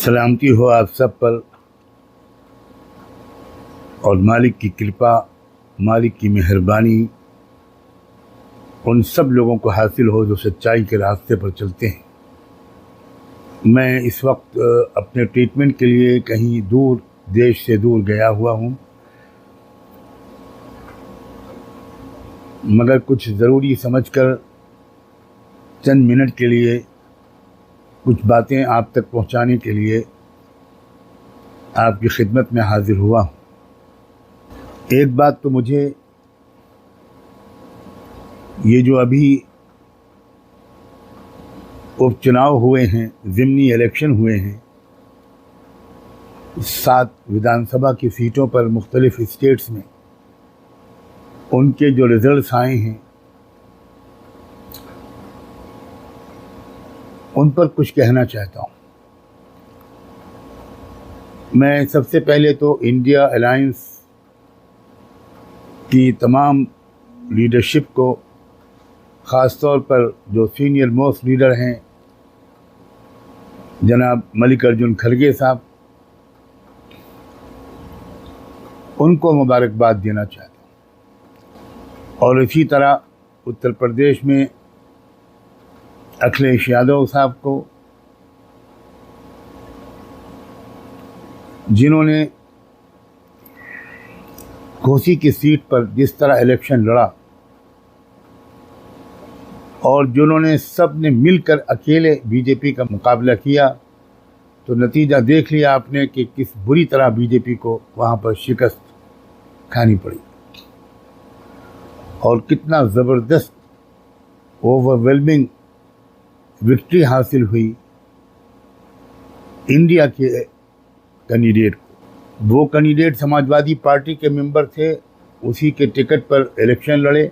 सलामती हो आप सब पर और मालिक की कृपा, मालिक की मेहरबानी उन सब लोगों को हासिल हो जो सच्चाई के रास्ते पर चलते हैं। मैं इस वक्त अपने ट्रीटमेंट के लिए कहीं दूर, देश से दूर गया हुआ हूँ, मगर कुछ ज़रूरी समझकर चंद मिनट के लिए कुछ बातें आप तक पहुँचाने के लिए आपकी खिदमत में हाजिर हुआ हूँ। एक बात तो मुझे ये जो अभी उपचुनाव हुए हैं, ज़िमनी इलेक्शन हुए हैं, 7 विधानसभा की सीटों पर मुख्तलिफ स्टेट्स में, उनके जो रिज़ल्ट्स आए हैं उन पर कुछ कहना चाहता हूँ। मैं सबसे पहले तो इंडिया अलायंस की तमाम लीडरशिप को, ख़ास तौर पर जो सीनियर मोस्ट लीडर हैं जनाब मल्लिकार्जुन खड़गे साहब, उनको मुबारकबाद देना चाहता हूँ। और इसी तरह उत्तर प्रदेश में अखिलेश यादव साहब को, जिन्होंने घोसी की सीट पर जिस तरह इलेक्शन लड़ा और जिन्होंने सब ने मिलकर अकेले बीजेपी का मुकाबला किया, तो नतीजा देख लिया आपने कि किस बुरी तरह बीजेपी को वहाँ पर शिकस्त खानी पड़ी और कितना ज़बरदस्त ओवरवेलमिंग विक्ट्री हासिल हुई इंडिया के कैंडिडेट को। वो कैंडिडेट समाजवादी पार्टी के मेंबर थे, उसी के टिकट पर इलेक्शन लड़े,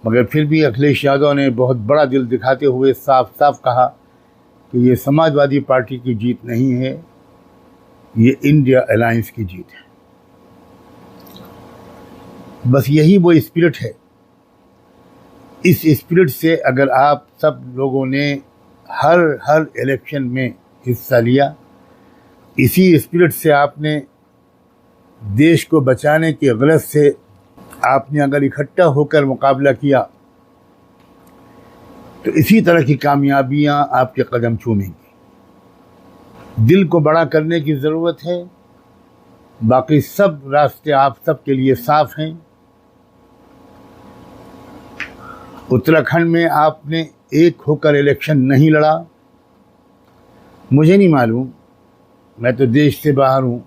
मगर फिर भी अखिलेश यादव ने बहुत बड़ा दिल दिखाते हुए साफ साफ कहा कि ये समाजवादी पार्टी की जीत नहीं है, ये इंडिया अलायंस की जीत है। बस यही वो स्पिरिट है। इस स्पिरिट से अगर आप सब लोगों ने हर इलेक्शन में हिस्सा लिया, इसी स्पिरिट से आपने देश को बचाने की गरज से आपने अगर इकट्ठा होकर मुकाबला किया, तो इसी तरह की कामयाबियां आपके कदम चूमेंगी। दिल को बड़ा करने की ज़रूरत है, बाकी सब रास्ते आप सब के लिए साफ हैं। उत्तराखंड में आपने एक होकर इलेक्शन नहीं लड़ा। मुझे नहीं मालूम, मैं तो देश से बाहर हूँ,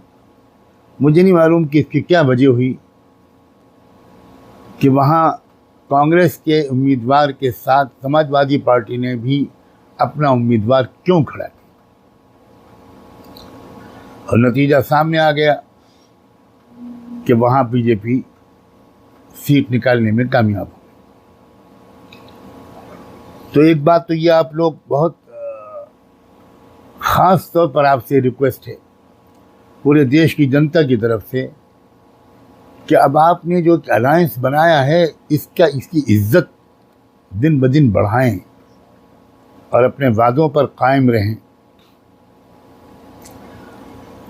मुझे नहीं मालूम कि इसकी क्या वजह हुई कि वहाँ कांग्रेस के उम्मीदवार के साथ समाजवादी पार्टी ने भी अपना उम्मीदवार क्यों खड़ा किया, और नतीजा सामने आ गया कि वहाँ बीजेपी सीट निकालने में कामयाब हो। तो एक बात तो ये आप लोग बहुत ख़ास तौर पर आपसे रिक्वेस्ट है पूरे देश की जनता की तरफ से कि अब आपने जो अलायंस बनाया है, इसकी इज्जत दिन ब दिन बढ़ाएं और अपने वादों पर कायम रहें।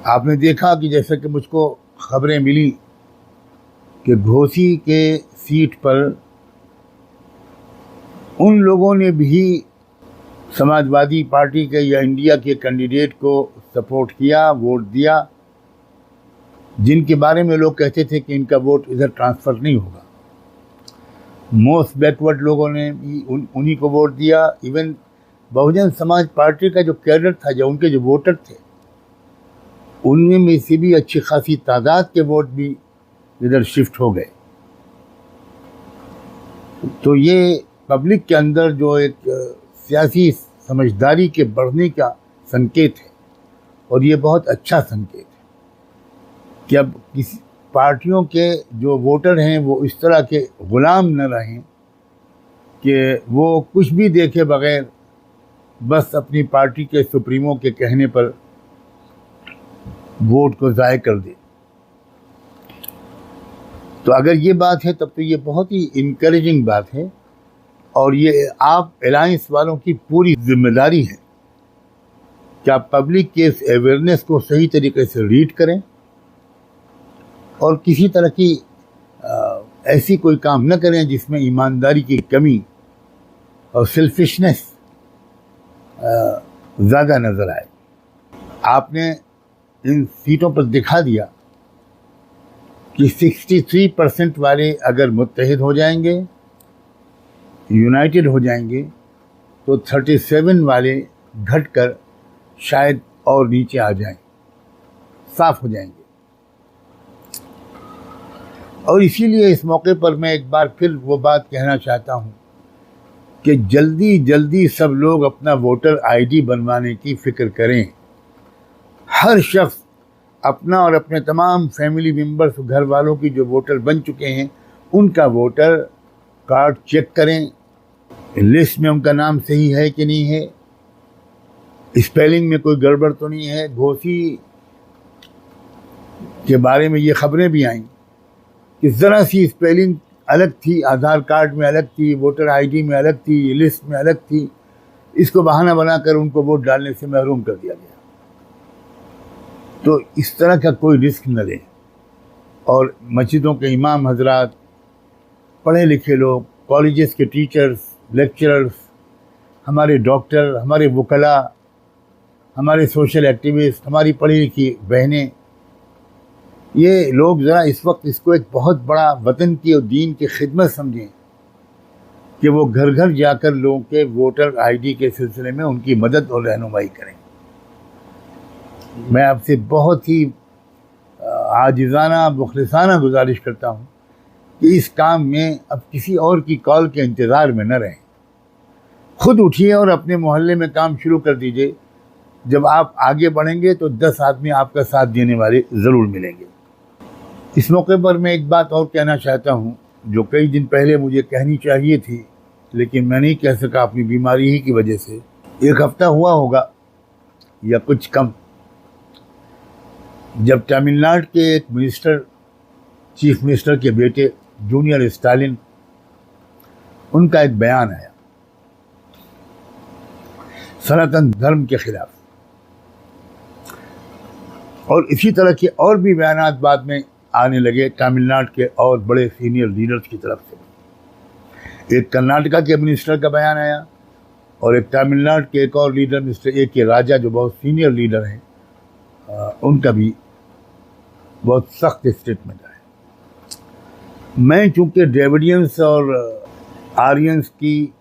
आपने देखा कि जैसे कि मुझको खबरें मिली कि घोसी के सीट पर उन लोगों ने भी समाजवादी पार्टी के या इंडिया के कैंडिडेट को सपोर्ट किया, वोट दिया, जिनके बारे में लोग कहते थे कि इनका वोट इधर ट्रांसफ़र नहीं होगा। मोस्ट बैकवर्ड लोगों ने भी उन्हीं को वोट दिया। इवन बहुजन समाज पार्टी का जो कैडर था, जो उनके जो वोटर थे, उनमें में से भी अच्छी खासी तादाद के वोट भी इधर शिफ्ट हो गए। तो ये पब्लिक के अंदर जो एक सियासी समझदारी के बढ़ने का संकेत है, और ये बहुत अच्छा संकेत है कि अब किसी पार्टियों के जो वोटर हैं वो इस तरह के ग़ुलाम न रहें कि वो कुछ भी देखे बगैर बस अपनी पार्टी के सुप्रीमो के कहने पर वोट को ज़ाय कर दे। तो अगर ये बात है तब तो ये बहुत ही इनकरेजिंग बात है, और ये आप अलायंस वालों की पूरी जिम्मेदारी है क्या पब्लिक के इस अवेयरनेस को सही तरीके से रीड करें और किसी तरह की ऐसी कोई काम न करें जिसमें ईमानदारी की कमी और सेल्फिशनेस ज़्यादा नज़र आए। आपने इन सीटों पर दिखा दिया कि 63% वाले अगर मुत्तहिद हो जाएंगे, यूनाइटेड हो जाएंगे, तो 37 वाले घटकर शायद और नीचे आ जाएं, साफ हो जाएंगे। और इसीलिए इस मौके पर मैं एक बार फिर वो बात कहना चाहता हूँ कि जल्दी जल्दी सब लोग अपना वोटर आईडी बनवाने की फ़िक्र करें। हर शख्स अपना और अपने तमाम फैमिली मेम्बर्स, घर वालों की जो वोटर बन चुके हैं, उनका वोटर कार्ड चेक करें, लिस्ट में उनका नाम सही है कि नहीं है, स्पेलिंग में कोई गड़बड़ तो नहीं है। घोसी के बारे में ये खबरें भी आईं कि ज़रा सी स्पेलिंग अलग थी, आधार कार्ड में अलग थी, वोटर आईडी में अलग थी, लिस्ट में अलग थी। इसको बहाना बनाकर उनको वोट डालने से महरूम कर दिया गया। तो इस तरह का कोई रिस्क न लें। और मस्जिदों के इमाम हजरात, पढ़े लिखे लोग, कॉलेजेस के टीचर्स, लेक्चरर्स, हमारे डॉक्टर, हमारे वकला, हमारे सोशल एक्टिविस्ट, हमारी पढ़ी लिखी बहनें, ये लोग ज़रा इस वक्त इसको एक बहुत बड़ा वतन की और दीन की खिदमत समझें कि वो घर घर जाकर लोगों के वोटर आईडी के सिलसिले में उनकी मदद और रहनुमाई करें। मैं आपसे बहुत ही आजिज़ाना मुखलिसाना गुजारिश करता हूँ कि इस काम में अब किसी और की कॉल के इंतज़ार में न रहें। खुद उठिए और अपने मोहल्ले में काम शुरू कर दीजिए। जब आप आगे बढ़ेंगे तो 10 आदमी आपका साथ देने वाले ज़रूर मिलेंगे। इस मौके पर मैं एक बात और कहना चाहता हूँ जो कई दिन पहले मुझे कहनी चाहिए थी, लेकिन मैं नहीं कह सका अपनी बीमारी ही की वजह से। 1 हफ्ता हुआ होगा या कुछ कम, जब तमिलनाडु के एक मिनिस्टर, चीफ मिनिस्टर के बेटे जूनियर स्टालिन, उनका एक बयान आया सनातन धर्म के खिलाफ। और इसी तरह के और भी बयान बाद में आने लगे तमिलनाडु के और बड़े सीनियर लीडर्स की तरफ से। एक कर्नाटका के मिनिस्टर का बयान आया और एक तमिलनाडु के एक और लीडर मिस्टर ए के राजा, जो बहुत सीनियर लीडर हैं, उनका भी बहुत सख्त स्टेटमेंट आया। मैं चूँकि द्रविडियंस और आर्यंस की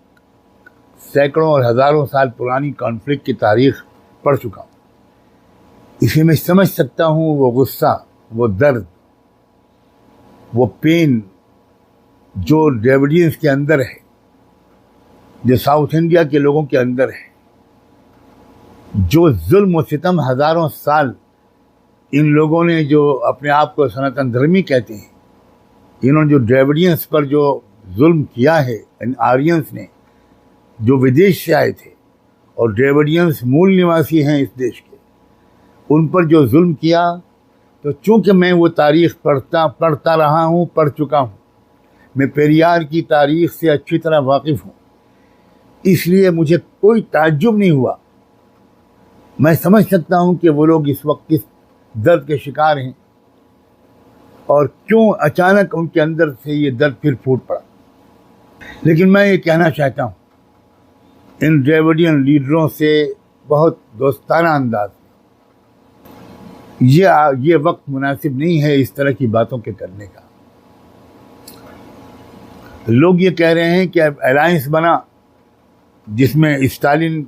सैकड़ों और हज़ारों साल पुरानी कॉन्फ्लिक्ट की तारीख पढ़ चुका हूँ, इसे मैं समझ सकता हूँ वो गुस्सा, वो दर्द, वो पेन जो द्रविडियंस के अंदर है, जो साउथ इंडिया के लोगों के अंदर है, जो जुल्म व सितम हज़ारों साल इन लोगों ने, जो अपने आप को सनातन धर्मी कहते हैं, इन्होंने जो द्रविडियंस पर जो जुल्म किया है, इन आर्यंस ने जो विदेश से आए थे और द्रविडियंस मूल निवासी हैं इस देश के, उन पर जो जुल्म किया, तो चूँकि मैं वो तारीख़ पढ़ता रहा हूँ, पढ़ चुका हूँ, मैं पेरियार की तारीख़ से अच्छी तरह वाकिफ़ हूँ, इसलिए मुझे कोई ताज्जुब नहीं हुआ। मैं समझ सकता हूँ कि वो लोग इस वक्त किस दर्द के शिकार हैं और क्यों अचानक उनके अंदर से ये दर्द फिर फूट पड़ा। लेकिन मैं ये कहना चाहता हूँ इन द्रविडियन लीडरों से बहुत दोस्ताना अंदाज, ये वक्त मुनासिब नहीं है इस तरह की बातों के करने का। लोग ये कह रहे हैं कि अब अलायंस बना जिसमें स्टालिन,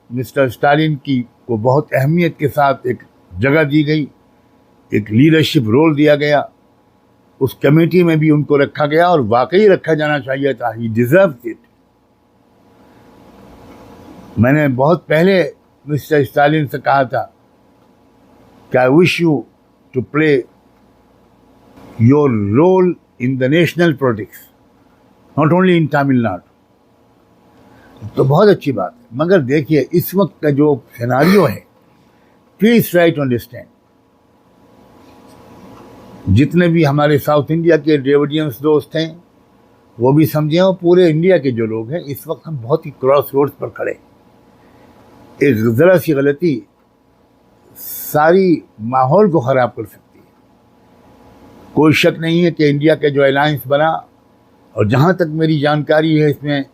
मिस्टर स्टालिन की को बहुत अहमियत के साथ एक जगह दी गई, एक लीडरशिप रोल दिया गया, उस कमेटी में भी उनको रखा गया और वाकई रखा जाना चाहिए था। ही डिजर्व्स इट। मैंने बहुत पहले मिस्टर स्टालिन से कहा था कि I wish you to play your role in the national politics, not only in Tamil Nadu. तो बहुत अच्छी बात है, मगर देखिए इस वक्त का जो सिनारियो है, प्लीज ट्राई टू अंडरस्टैंड। जितने भी हमारे साउथ इंडिया के द्रविडियंस दोस्त हैं वो भी समझें, और पूरे इंडिया के जो लोग हैं, इस वक्त हम बहुत ही क्रॉस रोड्स पर खड़े। एक ज़रा सी गलती सारी माहौल को ख़राब कर सकती है। कोई शक नहीं है कि इंडिया का जो अलायंस बना, और जहाँ तक मेरी जानकारी है इसमें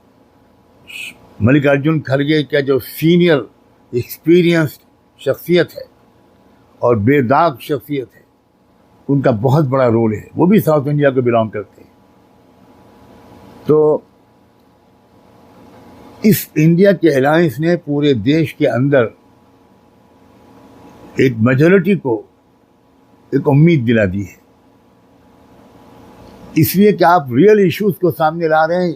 मल्लिकार्जुन खड़गे का जो सीनियर एक्सपीरियंस्ड शख्सियत है और बेदाग शख्सियत है, उनका बहुत बड़ा रोल है। वो भी साउथ इंडिया को बिलोंग करते हैं। तो इस इंडिया के अलायंस ने पूरे देश के अंदर एक मेजॉरिटी को एक उम्मीद दिला दी है, इसलिए कि आप रियल इश्यूज को सामने ला रहे हैं।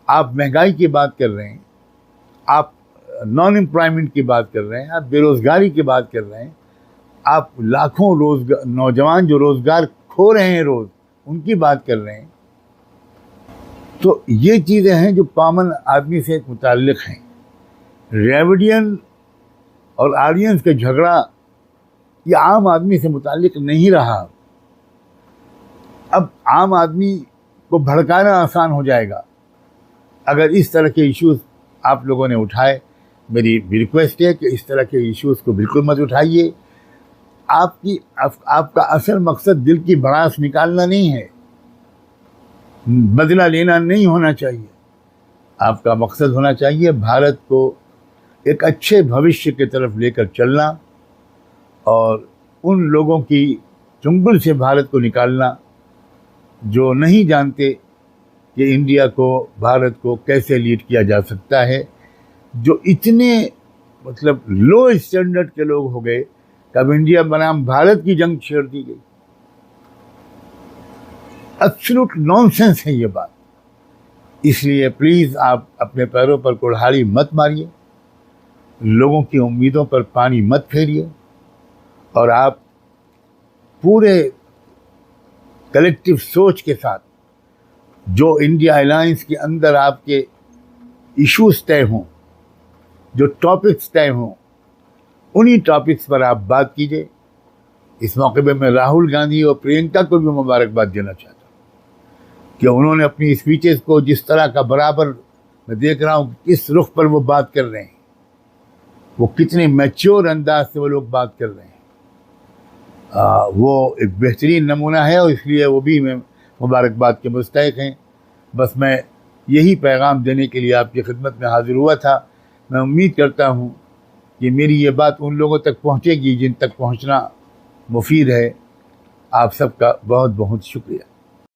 आप महंगाई की बात कर रहे हैं, आप नॉन एम्प्लॉयमेंट की बात कर रहे हैं, आप बेरोजगारी की बात कर रहे हैं, आप लाखों नौजवान जो रोजगार खो रहे हैं रोज, उनकी बात कर रहे हैं। तो ये चीज़ें हैं जो कॉमन आदमी से मुताल्लिक हैं। रेवडियन और आर्यंस का झगड़ा ये आम आदमी से मुताल्लिक नहीं रहा। अब आम आदमी को भड़काना आसान हो जाएगा अगर इस तरह के इश्यूज आप लोगों ने उठाए। मेरी रिक्वेस्ट है कि इस तरह के इश्यूज को बिल्कुल मत उठाइए। आपका असल मकसद दिल की भड़ास निकालना नहीं है, बदला लेना नहीं होना चाहिए। आपका मकसद होना चाहिए भारत को एक अच्छे भविष्य की तरफ लेकर चलना और उन लोगों की चुंगल से भारत को निकालना जो नहीं जानते कि इंडिया को, भारत को कैसे लीड किया जा सकता है, जो इतने मतलब लो स्टैंडर्ड के लोग हो गए। कब इंडिया बनाम भारत की जंग छेड़ दी गई। एब्सोल्यूट नॉनसेंस है ये बात। इसलिए प्लीज़ आप अपने पैरों पर कुल्हाड़ी मत मारिए, लोगों की उम्मीदों पर पानी मत फेरिए, और आप पूरे कलेक्टिव सोच के साथ जो इंडिया अलायंस के अंदर आपके इश्यूज तय हों, जो टॉपिक्स तय हों, उन्हीं टॉपिक्स पर आप बात कीजिए। इस मौके पे मैं राहुल गांधी और प्रियंका को भी मुबारकबाद देना चाहता हूँ कि उन्होंने अपनी स्पीचेस को जिस तरह का बराबर मैं देख रहा हूँ किस रुख पर वो बात कर रहे हैं, वो कितने मैच्योर अंदाज से वो लोग बात कर रहे हैं। वो एक बेहतरीन नमूना है और इसलिए वो भी मैं मुबारकबाद के मुस्तहिक हैं। बस मैं यही पैगाम देने के लिए आपकी खिदमत में हाजिर हुआ था। मैं उम्मीद करता हूँ कि मेरी ये बात उन लोगों तक पहुँचेगी जिन तक पहुँचना मुफीद है। आप सबका बहुत बहुत शुक्रिया।